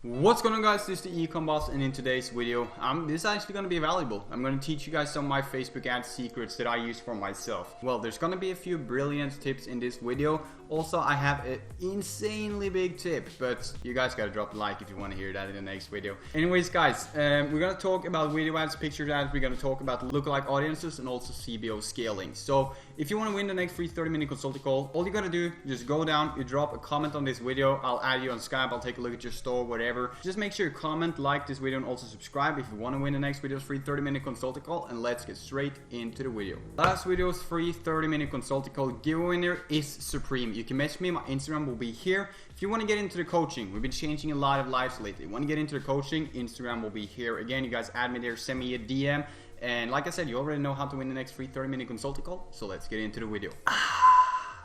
What's going on, guys? This is the Ecom boss, and in today's video this is actually going to be valuable. I'm going to teach you guys some of my Facebook ad secrets that I use for myself. Well, there's going to be a few brilliant tips in this video. Also, I have an insanely big tip, but you guys gotta drop a like if you want to hear that in the next video. Anyways, guys, we're gonna talk about video ads, picture ads, we're gonna talk about lookalike audiences, and also CBO scaling. So if you want to win the next free 30-minute consulting call, all you gotta do, just go down, you drop a comment on this video, I'll add you on Skype, I'll take a look at your store, whatever. Just make sure you comment, like this video, and also subscribe if you want to win the next video's free 30-minute consulting call. And let's get straight into the video. Last video's free 30-minute consulting call giveaway winner is Supreme. You can message me, my Instagram will be here. If you want to get into the coaching, we've been changing a lot of lives lately. Want to get into the coaching, Instagram will be here. Again, you guys add me there, send me a DM. And like I said, you already know how to win the next free 30-minute consulting call. So let's get into the video.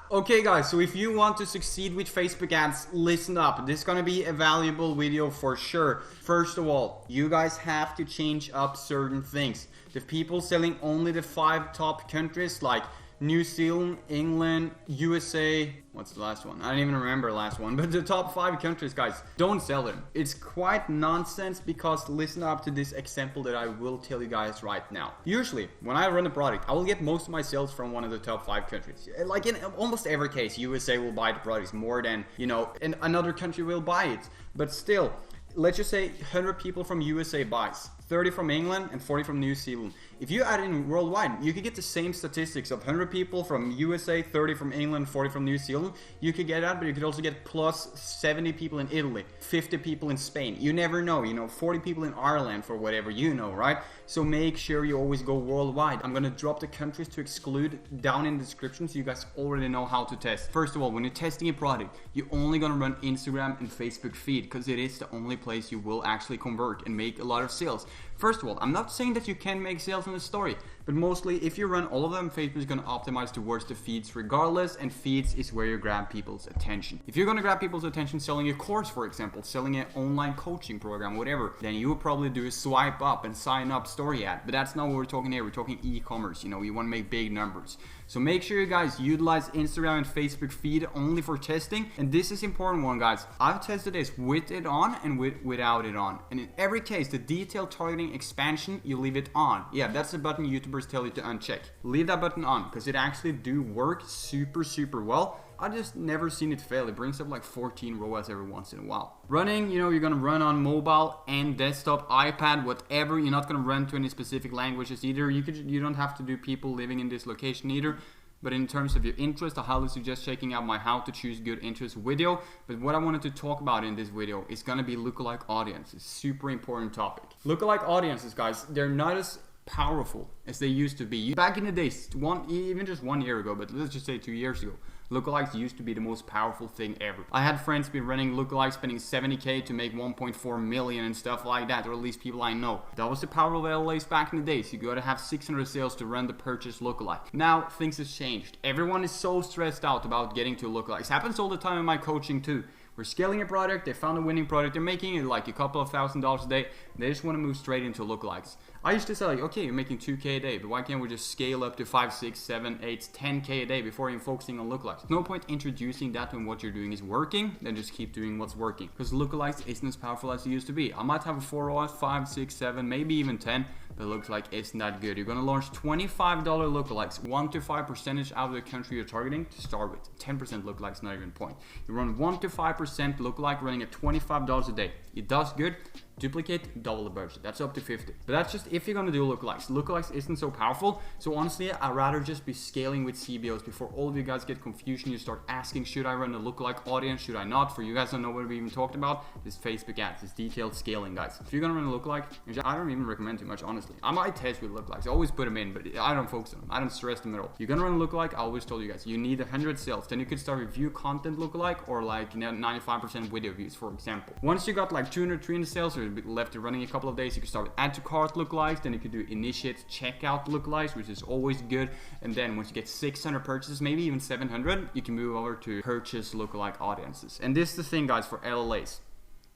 Okay guys, so if you want to succeed with Facebook ads, listen up. This is gonna be a valuable video for sure. First of all, you guys have to change up certain things. The people selling only the 5 top countries like New Zealand, England, USA, what's the last one? I don't even remember the last one, but the top 5 countries, guys, don't sell them. It's quite nonsense, because listen up to this example that I will tell you guys right now. Usually, when I run a product, I will get most of my sales from one of the top 5 countries. Like in almost every case, USA will buy the products more than, and another country will buy it. But still, let's just say 100 people from USA buys, 30 from England and 40 from New Zealand. If you add in worldwide, you could get the same statistics of 100 people from USA, 30 from England, 40 from New Zealand. You could get that, but you could also get plus 70 people in Italy, 50 people in Spain. You never know, 40 people in Ireland for whatever right? So make sure you always go worldwide. I'm gonna drop the countries to exclude down in the description so you guys already know how to test. First of all, when you're testing a product, you're only gonna run Instagram and Facebook feed, because it is the only place you will actually convert and make a lot of sales. First of all, I'm not saying that you can make sales on the story, but mostly if you run all of them, Facebook is going to optimize towards the feeds regardless, and feeds is where you grab people's attention. If you're going to grab people's attention selling a course, for example, selling an online coaching program, whatever, then you will probably do a swipe up and sign up story ad. But that's not what we're talking here. We're talking e-commerce. You want to make big numbers. So make sure you guys utilize Instagram and Facebook feed only for testing. And this is important one, guys. I've tested this with it on and without it on. And in every case, the detailed targeting expansion, you leave it on. Yeah, that's the button YouTubers tell you to uncheck. Leave that button on, because it actually do work super well. I just never seen it fail. It brings up like 14 ROAS every once in a while. Running, you're gonna run on mobile and desktop, iPad, whatever. You're not gonna run to any specific languages either. You don't have to do people living in this location either. But in terms of your interest, I highly suggest checking out my how to choose good interest video. But what I wanted to talk about in this video is gonna be lookalike audiences. Super important topic. Lookalike audiences, guys, they're not as powerful as they used to be. Back in the days, even just 1 year ago, but let's just say 2 years ago, lookalikes used to be the most powerful thing ever. I had friends be running lookalikes, spending 70K to make 1.4 million and stuff like that, or at least people I know. That was the power of LAs back in the days. You gotta have 600 sales to run the purchase lookalike. Now things has changed. Everyone is so stressed out about getting to lookalikes. Happens all the time in my coaching too. We're scaling a product, they found a winning product, they're making it like a couple of $1,000s a day, they just want to move straight into lookalikes. I used to say, like, okay, you're making 2K a day, but why can't we just scale up to 5, 6, 7, 8, 10K a day before even focusing on lookalikes? No point introducing that when what you're doing is working, then just keep doing what's working. Because lookalikes isn't as powerful as it used to be. I might have a 4 ROAS, 5, 6, 7, maybe even 10, but it looks like it's not good. You're gonna launch $25 lookalikes, 1 to 5% out of the country you're targeting to start with. 10% lookalikes, not even a point. You run 1 to 5% lookalike running at $25 a day. It does good. Duplicate, double the budget. That's up to 50. But that's just if you're gonna do lookalikes. Lookalikes isn't so powerful. So honestly, I'd rather just be scaling with CBOs before all of you guys get confusion. You start asking, should I run a lookalike audience? Should I not? For you guys don't know what we even talked about, this Facebook ads, this detailed scaling, guys. If you're gonna run a lookalike, I don't even recommend too much, honestly. I might test with lookalikes. I always put them in, but I don't focus on them. I don't stress them at all. You're gonna run a lookalike, I always told you guys, you need 100 sales. Then you could start with view content lookalike, or like 95% video views, for example. Once you got like 200, 300 sales, or left to running a couple of days, you can start with add to cart lookalikes, then you could do initiate checkout lookalikes, which is always good. And then once you get 600 purchases, maybe even 700, you can move over to purchase lookalike audiences. And this is the thing, guys, for LLAs.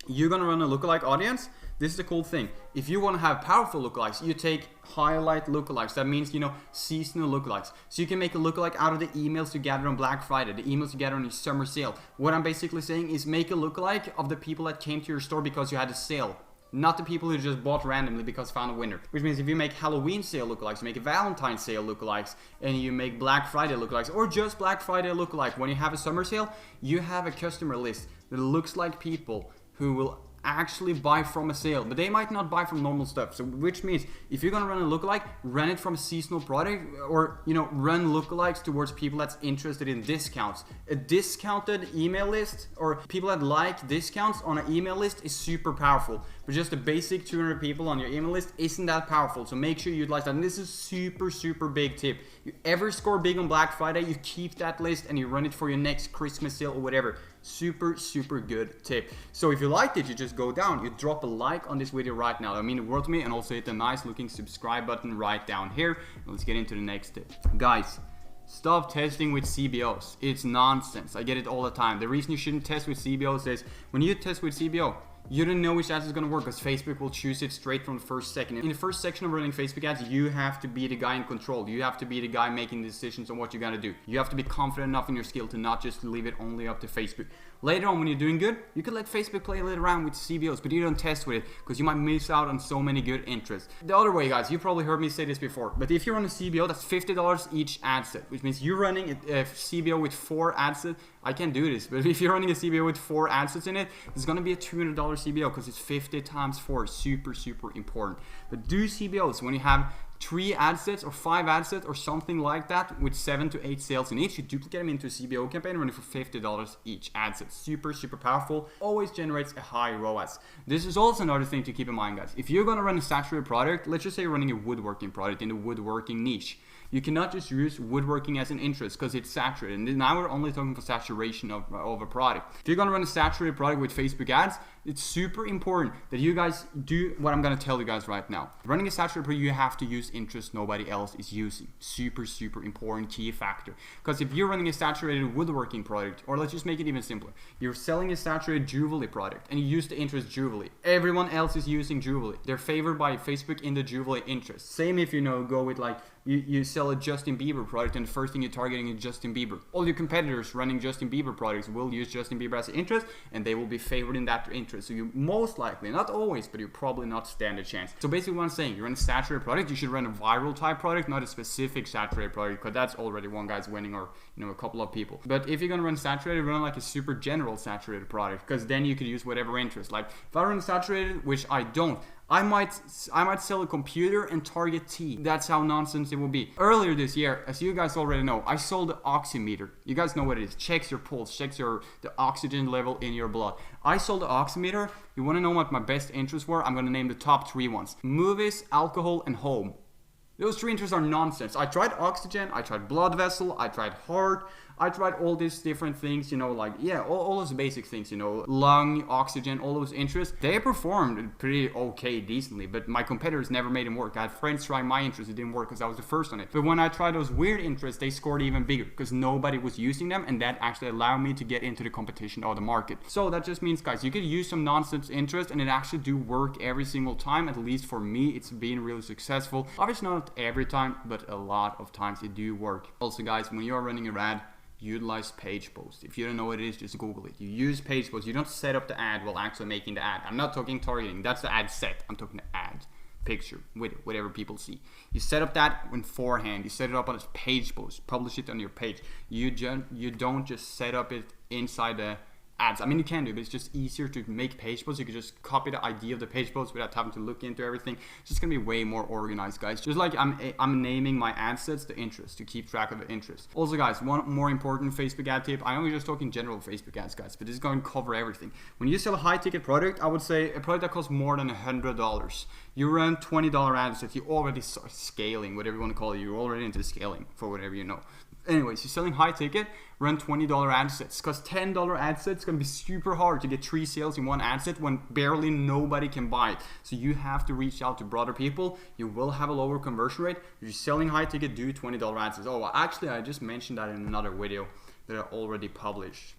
you're gonna run a lookalike audience. This is the cool thing. If you want to have powerful lookalikes, you take highlight lookalikes. That means, you know, seasonal lookalikes. So you can make a lookalike out of the emails you gather on Black Friday, the emails you gather on your summer sale. What I'm basically saying is make a lookalike of the people that came to your store because you had a sale. Not the people who just bought randomly because found a winner. Which means if you make Halloween sale lookalikes, you make a Valentine's sale lookalikes, and you make Black Friday lookalikes, or just Black Friday lookalike, when you have a summer sale, you have a customer list that looks like people who will actually buy from a sale, but they might not buy from normal stuff. So which means if you're gonna run a lookalike, run it from a seasonal product, or, you know, run lookalikes towards people that's interested in discounts. A discounted email list, or people that like discounts on an email list, is super powerful. But just a basic 200 people on your email list isn't that powerful. So make sure you utilize that. And this is super big tip. You ever score big on Black Friday, you keep that list and you run it for your next Christmas sale or whatever. Super good tip. So if you liked it, you just go down, you drop a like on this video right now. I mean the world to me, and also hit the nice looking subscribe button right down here. Let's get into the next tip. Guys, stop testing with CBOs. It's nonsense. I get it all the time. The reason you shouldn't test with CBOs is when you test with CBO, you don't know which ads is going to work because Facebook will choose it straight from the first second. In the first section of running Facebook ads, you have to be the guy in control. You have to be the guy making the decisions on what you're going to do. You have to be confident enough in your skill to not just leave it only up to Facebook. Later on, when you're doing good, you can let Facebook play a little around with CBOs, but you don't test with it because you might miss out on so many good interests. The other way, guys, you probably heard me say this before, but if you run a CBO, that's $50 each ad set, which means you're running a CBO with 4 ad sets. I can't do this, but if you're running a CBO with 4 ad sets in it, it's going to be a $200 CBO because it's 50 times 4. Super important. But do CBOs when you have 3 ad sets or 5 ad sets or something like that with 7 to 8 sales in each. You duplicate them into a CBO campaign running for $50 each ad set. Super powerful. Always generates a high ROAS. This is also another thing to keep in mind, guys. If you're going to run a saturated product, let's just say you're running a woodworking product in the woodworking niche. You cannot just use woodworking as an interest because it's saturated. And now we're only talking for saturation of a product. If you're going to run a saturated product with Facebook ads, it's super important that you guys do what I'm going to tell you guys right now. Running a saturated product, you have to use interest nobody else is using. Super important key factor. Because if you're running a saturated woodworking product, or let's just make it even simpler, you're selling a saturated Jubilee product and you use the interest Jubilee. Everyone else is using Jubilee. They're favored by Facebook in the Jubilee interest. Same if you go with like you sell a Justin Bieber product and the first thing you're targeting is Justin Bieber. All your competitors running Justin Bieber products will use Justin Bieber as an interest and they will be favored in that interest. So you most likely, not always, but you probably not stand a chance. So basically what I'm saying, you run a saturated product, you should run a viral type product, not a specific saturated product, because that's already one guy's winning or a couple of people. But if you're gonna run saturated, run like a super general saturated product, because then you could use whatever interest. Like if I run saturated, which I don't, I might sell a computer and target tea. That's how nonsense it will be. Earlier this year, as you guys already know, I sold the oximeter. You guys know what it is. Checks your pulse, checks the oxygen level in your blood. I sold the oximeter. You want to know what my best interests were? I'm going to name the top 3 ones. Movies, alcohol, and home. Those 3 interests are nonsense. I tried oxygen, I tried blood vessel, I tried heart, I tried all these different things, all those basic things, lung, oxygen, all those interests. They performed pretty okay, decently, but my competitors never made them work. I had friends try my interests, it didn't work because I was the first on it. But when I tried those weird interests, they scored even bigger because nobody was using them, and that actually allowed me to get into the competition of the market. So that just means, guys, you could use some nonsense interest and it actually do work every single time. At least for me, it's been really successful. Obviously not every time, but a lot of times it do work. Also, guys, when you're running a ad, utilize page post. If you don't know what it is, just Google it. You use page post. You don't set up the ad while actually making the ad. I'm not talking targeting. That's the ad set. I'm talking the ad picture with it, whatever people see. You set up that beforehand. You set it up on a page post. Publish it on your page. You don't just set up it inside the ads. I mean, you can do, but it's just easier to make page posts. You can just copy the idea of the page post without having to look into everything. It's just gonna be way more organized, guys. Just like I'm naming my ad sets the interest to keep track of the interest. Also, guys, one more important Facebook ad tip. I know we're just talking general Facebook ads, guys, but this is going to cover everything. When you sell a high ticket product, I would say a product that costs more than $100. You run $20 ad sets. You already start scaling, whatever you want to call it. You're already into scaling for whatever you know. Anyways, you're selling high ticket, run $20 ad sets, because $10 ad sets is going to be super hard to get 3 sales in one ad set when barely nobody can buy it. So you have to reach out to broader people. You will have a lower conversion rate. If you're selling high ticket, do $20 ad sets. Oh, actually, I just mentioned that in another video that I already published.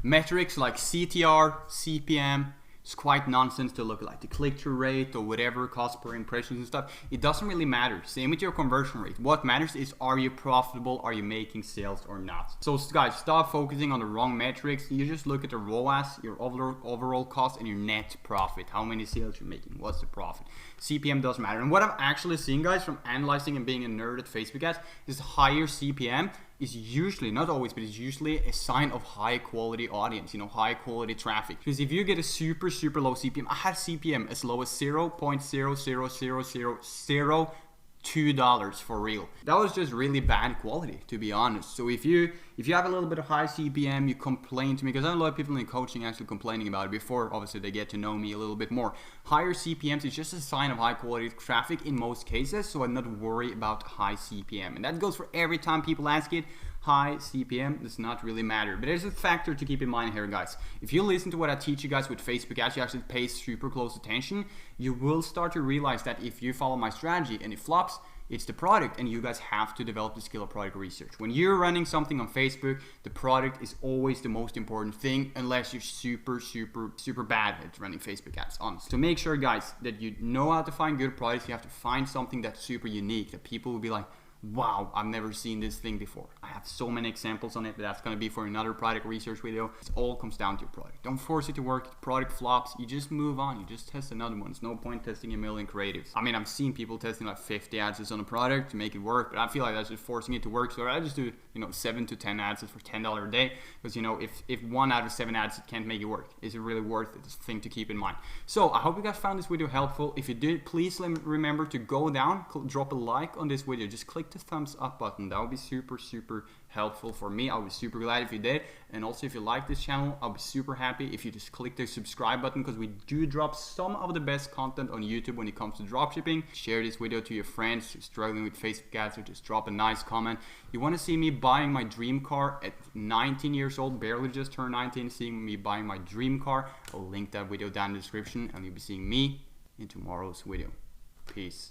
Metrics like CTR, CPM, it's quite nonsense to look at, like the click-through rate or whatever, cost per impressions and stuff. It doesn't really matter. Same with your conversion rate. What matters is, are you profitable? Are you making sales or not? So guys, stop focusing on the wrong metrics. You just look at the ROAS, your overall cost, and your net profit. How many sales you're making? What's the profit? CPM doesn't matter. And what I'm actually seeing, guys, from analyzing and being a nerd at Facebook ads, is higher CPM is usually, not always, but it's usually a sign of high quality audience, you know, high quality traffic. Because if you get a super low CPM, I had CPM as low as $0.00002 for real. That was just really bad quality, to be honest. So if you have a little bit of high CPM, you complain to me, because I know a lot of people in coaching actually complaining about it before obviously they get to know me a little bit more. Higher CPMs is just a sign of high quality traffic in most cases, so I'm not worried about high CPM. And that goes for every time people ask it. High CPM does not really matter, but there's a factor to keep in mind here, guys. If you listen to what I teach you guys with Facebook ads, you actually pay super close attention, you will start to realize that if you follow my strategy and it flops, it's the product, and you guys have to develop the skill of product research. When you're running something on Facebook, the product is always the most important thing, unless you're super bad at running Facebook ads, honestly. So make sure, guys, that you know how to find good products. You have to find something that's super unique, that people will be like, wow, I've never seen this thing before. I have so many examples on it, but that's going to be for another product research video. It all comes down to your product. Don't force it to work. The product flops, you just move on. You just test another one. It's no point testing a million creatives. I mean, I've seen people testing like 50 ads on a product to make it work, but I feel like that's just forcing it to work. So I just do, 7 to 10 ads for $10 a day, because if 1 out of 7 ads can't make it work, is it really worth it? It's a thing to keep in mind. So I hope you guys found this video helpful. If you did, please remember to go down, drop a like on this video. Just click the thumbs up button. That would be super helpful for me. I'll be super glad if you did. And also, if you like this channel, I'll be super happy if you just click the subscribe button, because we do drop some of the best content on YouTube when it comes to dropshipping. Share this video to your friends who's struggling with Facebook ads, or just drop a nice comment. You want to see me buying my dream car at 19 years old, barely just turned 19, seeing me buying my dream car, I'll link that video down in the description, and you'll be seeing me in tomorrow's video. Peace.